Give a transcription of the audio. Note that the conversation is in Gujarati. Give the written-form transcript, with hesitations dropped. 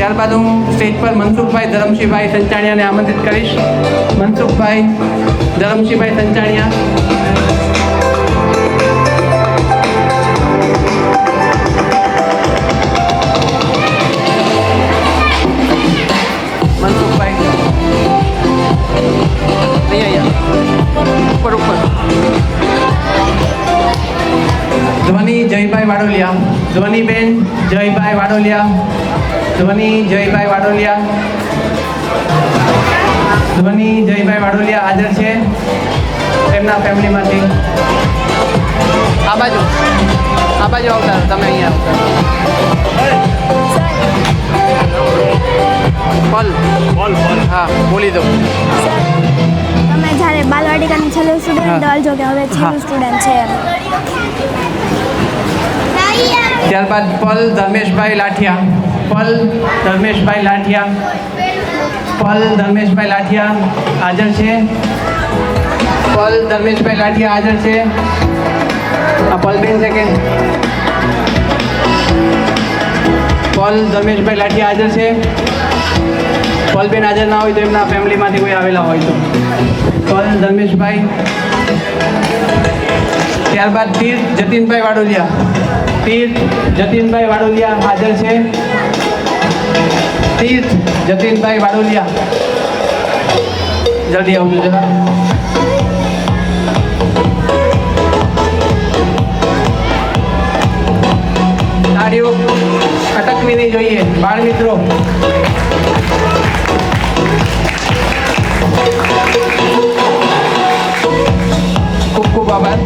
ત્યારબાદ હું સ્ટેજ પર મનસુખભાઈ ધરમસિંહભાઈ સંચાણિયાને આમંત્રિત કરીશ. મનસુખભાઈ ધરમસિંહભાઈ સંચાણિયા. મનસુખભાઈ ઉપર ઉપર. ધ્વનિ જયભાઈ વાડોલિયા. ધ્વનિબેન જયભાઈ વાડોલિયા. ધ્વનિ જયભાઈ વાડોલિયા. ધ્વનિ જયભાઈ વાડોલિયા હાજર છે એમના ફેમિલીમાંથી. આ બાજુ આવતા તમે અહીંયા આવતા. હા બોલી દો. તમે જ્યારે બાલવાટિકાનું છેલ્લું સ્ટુડન્ટ બોલજો કે હવે છેલ્લું સ્ટુડન્ટ છે એમ. ત્યારબાદ પલ ધર્મેશભાઈ લાઠિયા. પલ ધર્મેશભાઈ લાઠિયા. પલ ધર્મેશભાઈ લાઠિયા હાજર છે. પલ ધર્મેશભાઈ લાઠિયા હાજર છે. આ પલબેન છે કે પલ ધર્મેશભાઈ લાઠિયા હાજર છે. પલબેન હાજર ના હોય તો એમના ફેમિલીમાંથી કોઈ આવેલા હોય તો પલ ધર્મેશભાઈ. ત્યારબાદ તીર્થ જતીનભાઈ વાડોલિયા. તીર્થ જતીનભાઈ વાડોલિયા હાજર છે. તીર્થ જતીનભાઈ વાડોલિયા જલ્દી આવજો જરા. તાળીઓ અટકવી નહીં જોઈએ બાળ મિત્રો. ખૂબ ખૂબ આભાર.